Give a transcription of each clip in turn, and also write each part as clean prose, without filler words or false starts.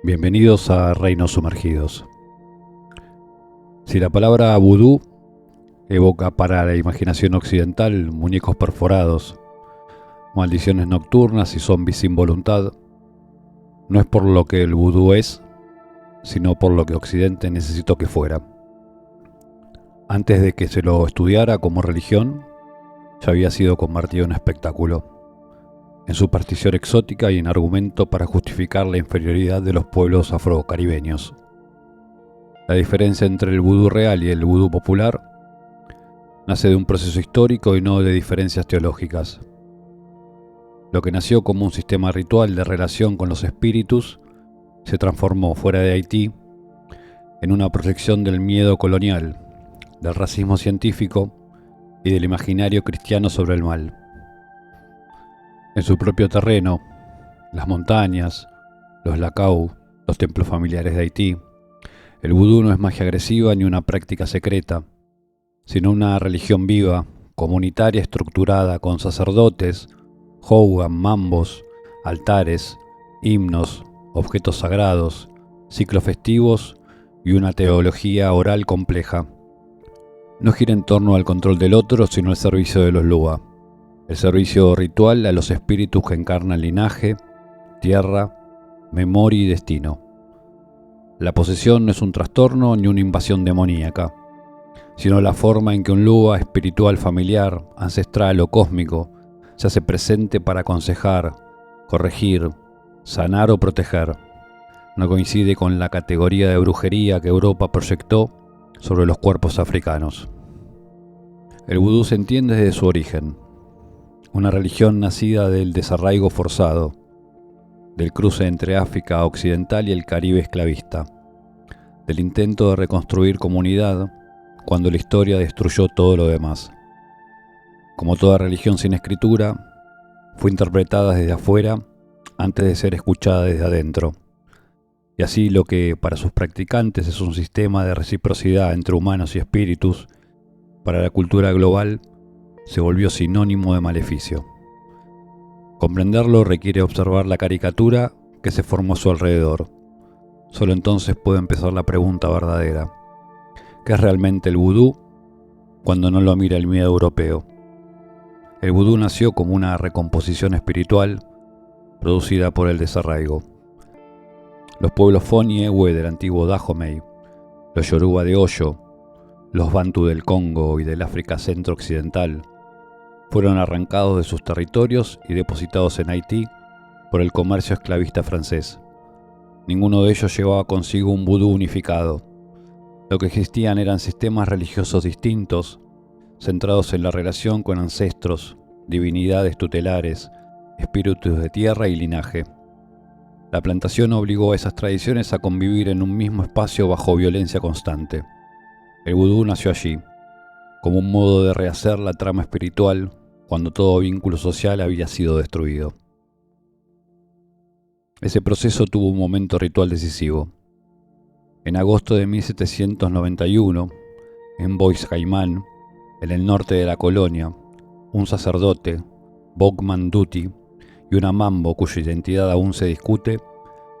Bienvenidos a Reinos Sumergidos. Si la palabra vudú evoca para la imaginación occidental muñecos perforados, maldiciones nocturnas y zombies sin voluntad, no es por lo que el vudú es, sino por lo que Occidente necesitó que fuera. Antes de que se lo estudiara como religión, ya había sido convertido en espectáculo, en superstición exótica y en argumento para justificar la inferioridad de los pueblos afrocaribeños. La diferencia entre el vudú real y el vudú popular nace de un proceso histórico y no de diferencias teológicas. Lo que nació como un sistema ritual de relación con los espíritus se transformó fuera de Haití en una proyección del miedo colonial, del racismo científico y del imaginario cristiano sobre el mal. En su propio terreno, las montañas, los lacau, los templos familiares de Haití, el vudú no es magia agresiva ni una práctica secreta, sino una religión viva, comunitaria estructurada con sacerdotes, houngan, mambos, altares, himnos, objetos sagrados, ciclos festivos y una teología oral compleja. No gira en torno al control del otro, sino al servicio de los Lua. El servicio ritual a los espíritus que encarnan linaje, tierra, memoria y destino. La posesión no es un trastorno ni una invasión demoníaca, sino la forma en que un Lua espiritual familiar, ancestral o cósmico se hace presente para aconsejar, corregir, sanar o proteger. No coincide con la categoría de brujería que Europa proyectó sobre los cuerpos africanos. El vudú se entiende desde su origen. Una religión nacida del desarraigo forzado, del cruce entre África occidental y el Caribe esclavista, del intento de reconstruir comunidad cuando la historia destruyó todo lo demás. Como toda religión sin escritura, fue interpretada desde afuera antes de ser escuchada desde adentro. Y así lo que para sus practicantes es un sistema de reciprocidad entre humanos y espíritus, para la cultura global se volvió sinónimo de maleficio. Comprenderlo requiere observar la caricatura que se formó a su alrededor. Solo entonces puede empezar la pregunta verdadera. ¿Qué es realmente el vudú cuando no lo mira el miedo europeo? El vudú nació como una recomposición espiritual producida por el desarraigo. Los pueblos Foni Ewe del antiguo Dahomey, los Yoruba de Oyo, los Bantu del Congo y del África centro-occidental, fueron arrancados de sus territorios y depositados en Haití por el comercio esclavista francés. Ninguno de ellos llevaba consigo un vudú unificado. Lo que existían eran sistemas religiosos distintos, centrados en la relación con ancestros, divinidades tutelares, espíritus de tierra y linaje. La plantación obligó a esas tradiciones a convivir en un mismo espacio bajo violencia constante. El vudú nació allí, como un modo de rehacer la trama espiritual cuando todo vínculo social había sido destruido. Ese proceso tuvo un momento ritual decisivo. En agosto de 1791, en Bois Caimán, en el norte de la colonia, un sacerdote, Bogman Duty, y una mambo cuya identidad aún se discute,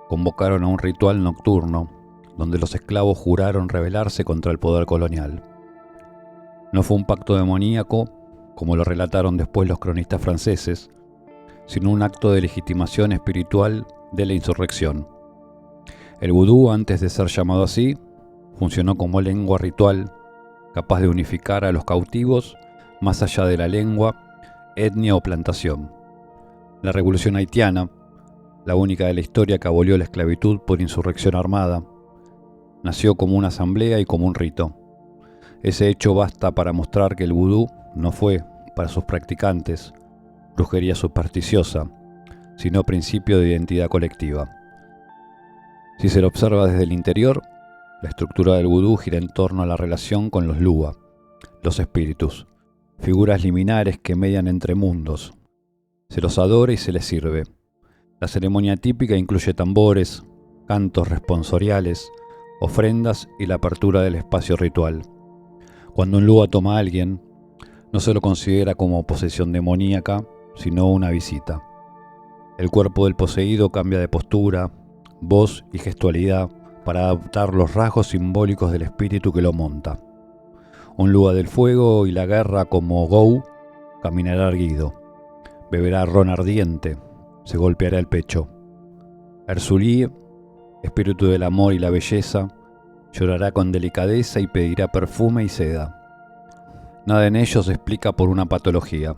convocaron a un ritual nocturno donde los esclavos juraron rebelarse contra el poder colonial. No fue un pacto demoníaco, como lo relataron después los cronistas franceses, sino un acto de legitimación espiritual de la insurrección. El vudú, antes de ser llamado así, funcionó como lengua ritual, capaz de unificar a los cautivos más allá de la lengua, etnia o plantación. La revolución haitiana, la única de la historia que abolió la esclavitud por insurrección armada, nació como una asamblea y como un rito. Ese hecho basta para mostrar que el vudú no fue, para sus practicantes, brujería supersticiosa, sino principio de identidad colectiva. Si se lo observa desde el interior, la estructura del vudú gira en torno a la relación con los Lua, los espíritus, figuras liminares que median entre mundos. Se los adora y se les sirve. La ceremonia típica incluye tambores, cantos responsoriales, ofrendas y la apertura del espacio ritual. Cuando un Lua toma a alguien, no se lo considera como posesión demoníaca, sino una visita. El cuerpo del poseído cambia de postura, voz y gestualidad para adaptar los rasgos simbólicos del espíritu que lo monta. Un Lua del fuego y la guerra como Gou caminará erguido, beberá ron ardiente, se golpeará el pecho. Erzuli, espíritu del amor y la belleza, llorará con delicadeza y pedirá perfume y seda. Nada en ello se explica por una patología.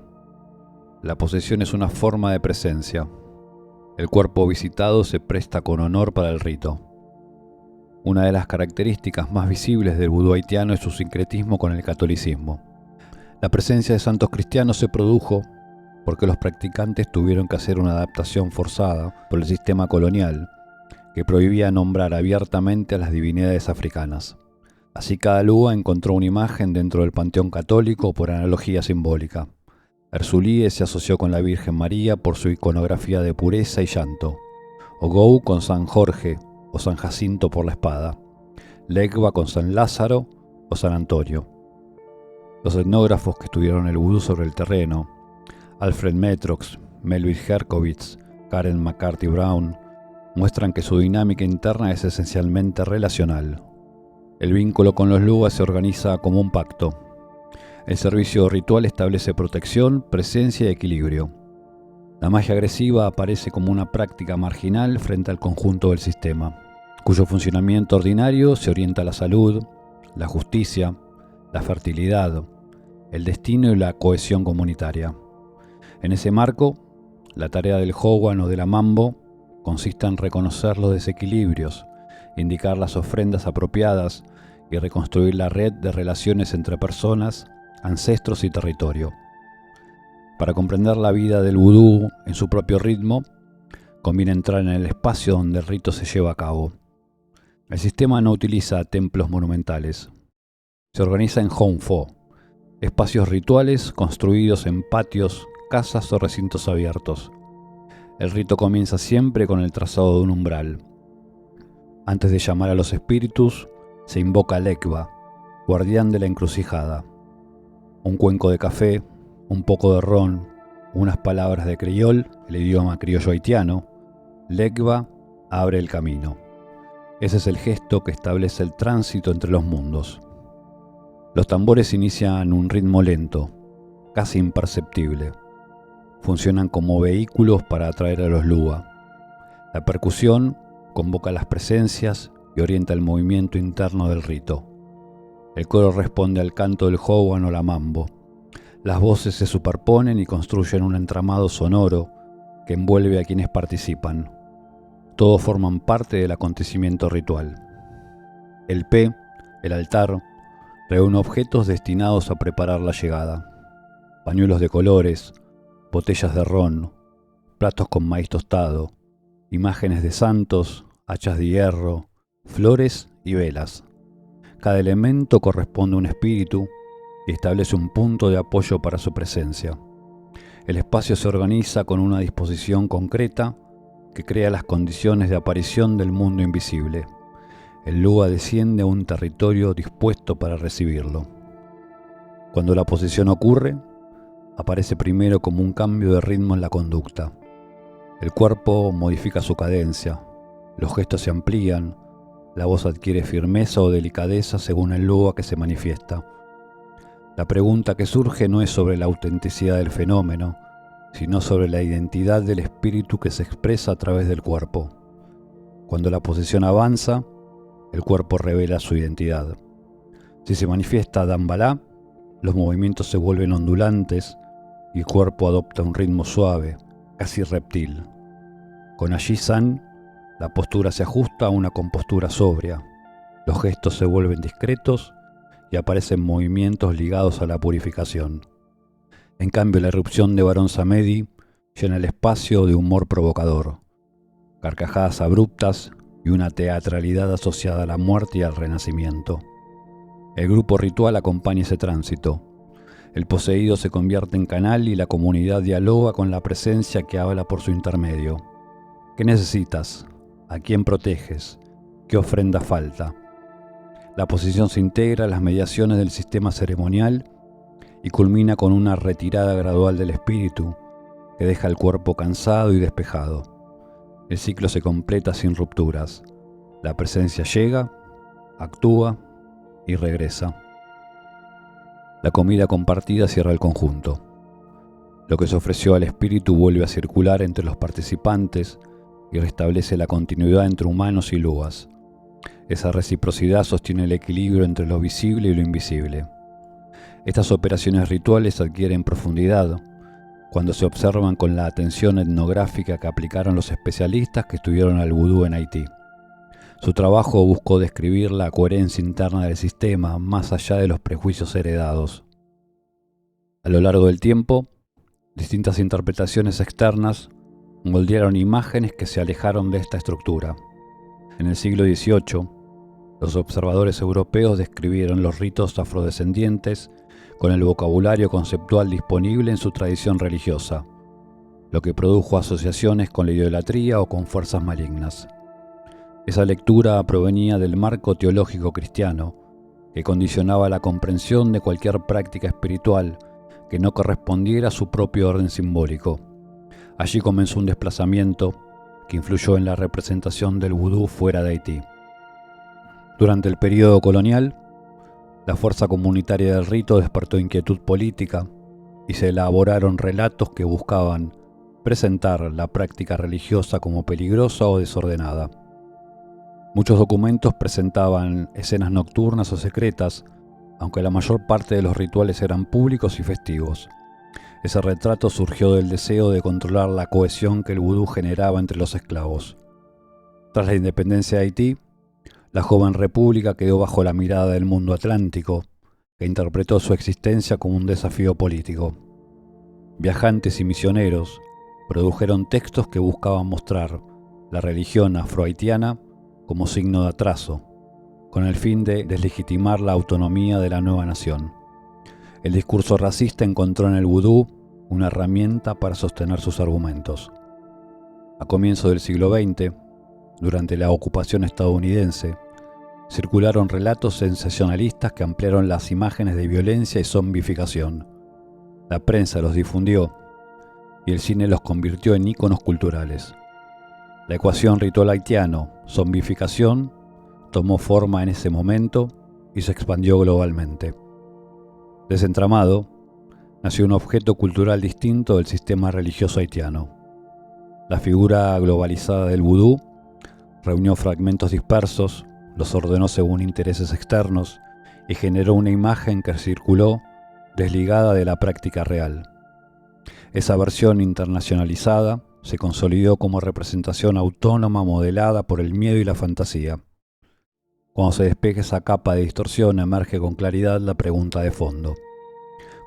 La posesión es una forma de presencia. El cuerpo visitado se presta con honor para el rito. Una de las características más visibles del vudú haitiano es su sincretismo con el catolicismo. La presencia de santos cristianos se produjo porque los practicantes tuvieron que hacer una adaptación forzada por el sistema colonial que prohibía nombrar abiertamente a las divinidades africanas. Así cada Lua encontró una imagen dentro del panteón católico por analogía simbólica. Erzuli se asoció con la Virgen María por su iconografía de pureza y llanto, Ogou con San Jorge o San Jacinto por la espada, Legba con San Lázaro o San Antonio. Los etnógrafos que estudiaron el vudú sobre el terreno, Alfred Metrox, Melville Herkovitz, Karen McCarthy Brown, muestran que su dinámica interna es esencialmente relacional. El vínculo con los Luas se organiza como un pacto. El servicio ritual establece protección, presencia y equilibrio. La magia agresiva aparece como una práctica marginal frente al conjunto del sistema, cuyo funcionamiento ordinario se orienta a la salud, la justicia, la fertilidad, el destino y la cohesión comunitaria. En ese marco, la tarea del Howan o de la Mambo consiste en reconocer los desequilibrios, indicar las ofrendas apropiadas y reconstruir la red de relaciones entre personas, ancestros y territorio. Para comprender la vida del vudú en su propio ritmo, conviene entrar en el espacio donde el rito se lleva a cabo. El sistema no utiliza templos monumentales. Se organiza en Honfo, espacios rituales construidos en patios, casas o recintos abiertos. El rito comienza siempre con el trazado de un umbral. Antes de llamar a los espíritus, se invoca a Legba, guardián de la encrucijada. Un cuenco de café, un poco de ron, unas palabras de criol, el idioma criollo haitiano. Legba abre el camino. Ese es el gesto que establece el tránsito entre los mundos. Los tambores inician un ritmo lento, casi imperceptible. Funcionan como vehículos para atraer a los Lua. La percusión convoca las presencias y orienta el movimiento interno del rito. El coro responde al canto del Howan o la Mambo. Las voces se superponen y construyen un entramado sonoro que envuelve a quienes participan. Todos forman parte del acontecimiento ritual. El P, el altar, reúne objetos destinados a preparar la llegada. Pañuelos de colores, botellas de ron, platos con maíz tostado, imágenes de santos, hachas de hierro, flores y velas. Cada elemento corresponde a un espíritu y establece un punto de apoyo para su presencia. El espacio se organiza con una disposición concreta que crea las condiciones de aparición del mundo invisible. El Lua desciende a un territorio dispuesto para recibirlo. Cuando la posesión ocurre, aparece primero como un cambio de ritmo en la conducta. El cuerpo modifica su cadencia, los gestos se amplían, la voz adquiere firmeza o delicadeza según el Lua que se manifiesta. La pregunta que surge no es sobre la autenticidad del fenómeno, sino sobre la identidad del espíritu que se expresa a través del cuerpo. Cuando la posesión avanza, el cuerpo revela su identidad. Si se manifiesta Dambalá, los movimientos se vuelven ondulantes y el cuerpo adopta un ritmo suave, casi reptil. Con Aji-san, la postura se ajusta a una compostura sobria. Los gestos se vuelven discretos y aparecen movimientos ligados a la purificación. En cambio, la erupción de Barón Samedi llena el espacio de humor provocador, carcajadas abruptas y una teatralidad asociada a la muerte y al renacimiento. El grupo ritual acompaña ese tránsito. El poseído se convierte en canal y la comunidad dialoga con la presencia que habla por su intermedio. ¿Qué necesitas? ¿A quién proteges? ¿Qué ofrenda falta? La posición se integra a las mediaciones del sistema ceremonial y culmina con una retirada gradual del espíritu que deja el cuerpo cansado y despejado. El ciclo se completa sin rupturas. La presencia llega, actúa y regresa. La comida compartida cierra el conjunto. Lo que se ofreció al espíritu vuelve a circular entre los participantes y restablece la continuidad entre humanos y luas. Esa reciprocidad sostiene el equilibrio entre lo visible y lo invisible. Estas operaciones rituales adquieren profundidad cuando se observan con la atención etnográfica que aplicaron los especialistas que estudiaron al vudú en Haití. Su trabajo buscó describir la coherencia interna del sistema más allá de los prejuicios heredados. A lo largo del tiempo, distintas interpretaciones externas moldearon imágenes que se alejaron de esta estructura. En el siglo XVIII, los observadores europeos describieron los ritos afrodescendientes con el vocabulario conceptual disponible en su tradición religiosa, lo que produjo asociaciones con la idolatría o con fuerzas malignas. Esa lectura provenía del marco teológico cristiano, que condicionaba la comprensión de cualquier práctica espiritual que no correspondiera a su propio orden simbólico. Allí comenzó un desplazamiento que influyó en la representación del vudú fuera de Haití. Durante el período colonial, la fuerza comunitaria del rito despertó inquietud política y se elaboraron relatos que buscaban presentar la práctica religiosa como peligrosa o desordenada. Muchos documentos presentaban escenas nocturnas o secretas, aunque la mayor parte de los rituales eran públicos y festivos. Ese retrato surgió del deseo de controlar la cohesión que el vudú generaba entre los esclavos. Tras la independencia de Haití, la joven república quedó bajo la mirada del mundo atlántico, que interpretó su existencia como un desafío político. Viajantes y misioneros produjeron textos que buscaban mostrar la religión afrohaitiana como signo de atraso, con el fin de deslegitimar la autonomía de la nueva nación. El discurso racista encontró en el vudú una herramienta para sostener sus argumentos. A comienzos del siglo XX, durante la ocupación estadounidense, circularon relatos sensacionalistas que ampliaron las imágenes de violencia y zombificación. La prensa los difundió y el cine los convirtió en íconos culturales. La ecuación ritual haitiano, zombificación, tomó forma en ese momento y se expandió globalmente. Desentramado, nació un objeto cultural distinto del sistema religioso haitiano. La figura globalizada del vudú reunió fragmentos dispersos, los ordenó según intereses externos y generó una imagen que circuló desligada de la práctica real. Esa versión internacionalizada se consolidó como representación autónoma modelada por el miedo y la fantasía. Cuando se despeja esa capa de distorsión, emerge con claridad la pregunta de fondo: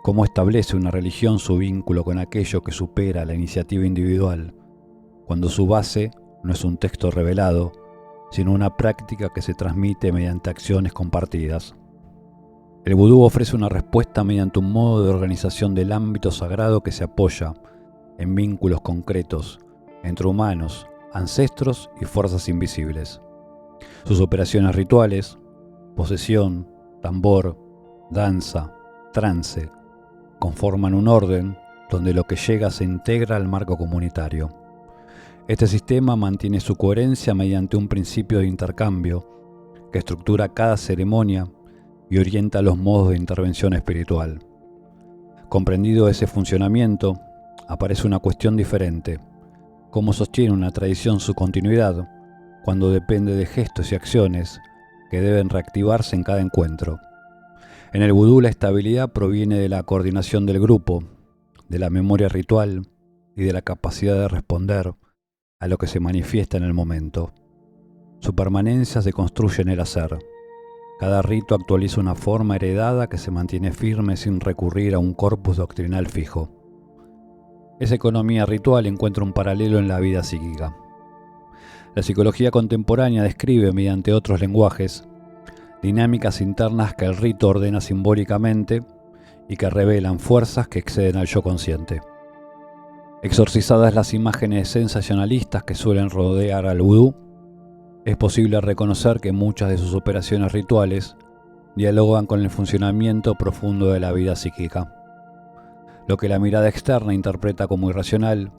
¿cómo establece una religión su vínculo con aquello que supera la iniciativa individual, cuando su base no es un texto revelado, sino una práctica que se transmite mediante acciones compartidas? El vudú ofrece una respuesta mediante un modo de organización del ámbito sagrado que se apoya en vínculos concretos entre humanos, ancestros y fuerzas invisibles. Sus operaciones rituales, posesión, tambor, danza, trance, conforman un orden donde lo que llega se integra al marco comunitario. Este sistema mantiene su coherencia mediante un principio de intercambio que estructura cada ceremonia y orienta los modos de intervención espiritual. Comprendido ese funcionamiento, aparece una cuestión diferente: ¿cómo sostiene una tradición su continuidad cuando depende de gestos y acciones que deben reactivarse en cada encuentro? En el vudú la estabilidad proviene de la coordinación del grupo, de la memoria ritual y de la capacidad de responder a lo que se manifiesta en el momento. Su permanencia se construye en el hacer. Cada rito actualiza una forma heredada que se mantiene firme sin recurrir a un corpus doctrinal fijo. Esa economía ritual encuentra un paralelo en la vida psíquica. La psicología contemporánea describe, mediante otros lenguajes, dinámicas internas que el rito ordena simbólicamente y que revelan fuerzas que exceden al yo consciente. Exorcizadas las imágenes sensacionalistas que suelen rodear al vudú, Es posible reconocer que muchas de sus operaciones rituales dialogan con el funcionamiento profundo de la vida psíquica. Lo que la mirada externa interpreta como irracional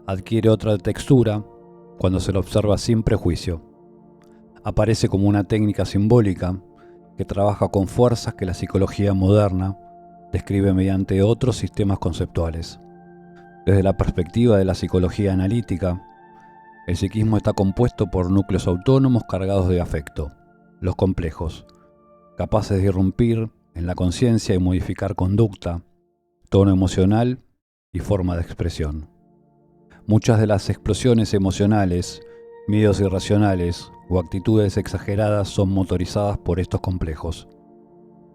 adquiere otra textura cuando se lo observa sin prejuicio. Aparece como una técnica simbólica que trabaja con fuerzas que la psicología moderna describe mediante otros sistemas conceptuales. Desde la perspectiva de la psicología analítica, el psiquismo está compuesto por núcleos autónomos cargados de afecto, los complejos, capaces de irrumpir en la conciencia y modificar conducta, tono emocional y forma de expresión. Muchas de las explosiones emocionales, miedos irracionales o actitudes exageradas son motorizadas por estos complejos.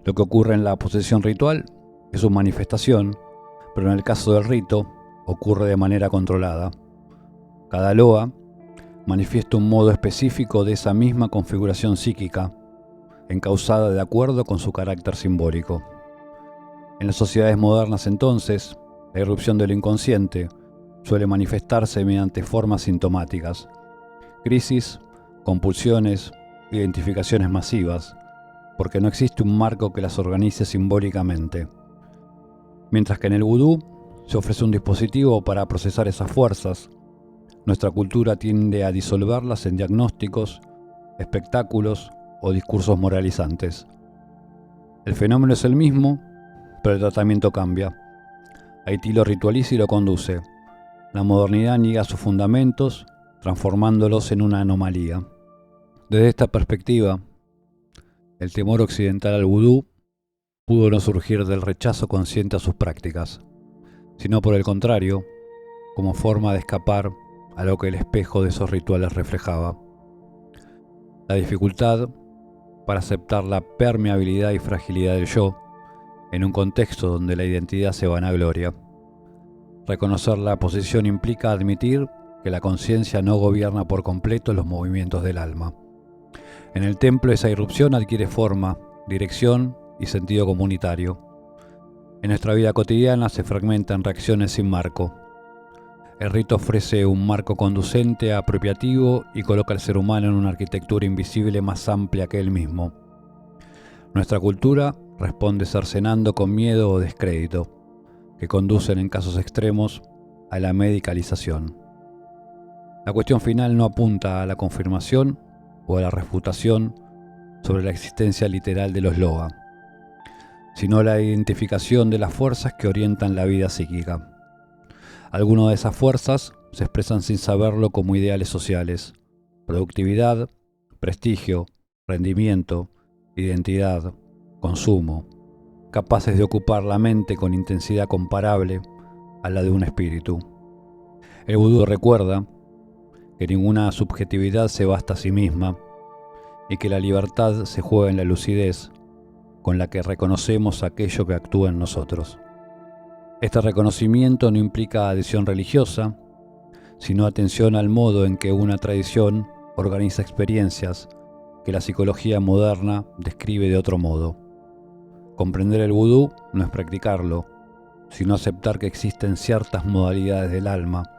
Lo que ocurre en la posesión ritual es su manifestación, pero en el caso del rito ocurre de manera controlada. Cada loa manifiesta un modo específico de esa misma configuración psíquica, encauzada de acuerdo con su carácter simbólico. En las sociedades modernas, entonces, la irrupción del inconsciente suele manifestarse mediante formas sintomáticas, crisis, compulsiones, identificaciones masivas, porque no existe un marco que las organice simbólicamente. Mientras que en el vudú se ofrece un dispositivo para procesar esas fuerzas, nuestra cultura tiende a disolverlas en diagnósticos, espectáculos o discursos moralizantes. El fenómeno es el mismo, pero el tratamiento cambia. Haití lo ritualiza y lo conduce. La modernidad niega sus fundamentos, transformándolos en una anomalía. Desde esta perspectiva, el temor occidental al vudú pudo no surgir del rechazo consciente a sus prácticas, sino por el contrario, como forma de escapar a lo que el espejo de esos rituales reflejaba. La dificultad para aceptar la permeabilidad y fragilidad del yo en un contexto donde la identidad se vanagloria. Reconocer la posición implica admitir que la conciencia no gobierna por completo los movimientos del alma. En el templo esa irrupción adquiere forma, dirección y sentido comunitario. En nuestra vida cotidiana se fragmentan reacciones sin marco. El rito ofrece un marco conducente, apropiativo y coloca al ser humano en una arquitectura invisible más amplia que él mismo. Nuestra cultura responde cercenando con miedo o descrédito, que conducen en casos extremos a la medicalización. La cuestión final no apunta a la confirmación o a la refutación sobre la existencia literal de los loa, sino a la identificación de las fuerzas que orientan la vida psíquica. Algunas de esas fuerzas se expresan sin saberlo como ideales sociales: productividad, prestigio, rendimiento, identidad, consumo, capaces de ocupar la mente con intensidad comparable a la de un espíritu. El vudú recuerda que ninguna subjetividad se basta a sí misma y que la libertad se juega en la lucidez con la que reconocemos aquello que actúa en nosotros. Este reconocimiento no implica adhesión religiosa, sino atención al modo en que una tradición organiza experiencias que la psicología moderna describe de otro modo. Comprender el vudú no es practicarlo, sino aceptar que existen ciertas modalidades del alma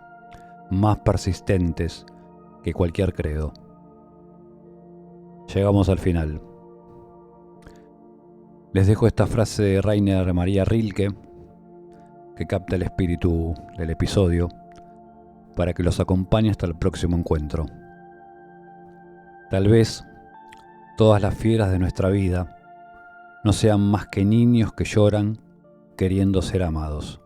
más persistentes que cualquier credo. Llegamos al final. Les dejo esta frase de Rainer Maria Rilke que capta el espíritu del episodio para que los acompañe hasta el próximo encuentro. Tal vez todas las fieras de nuestra vida no sean más que niños que lloran queriendo ser amados.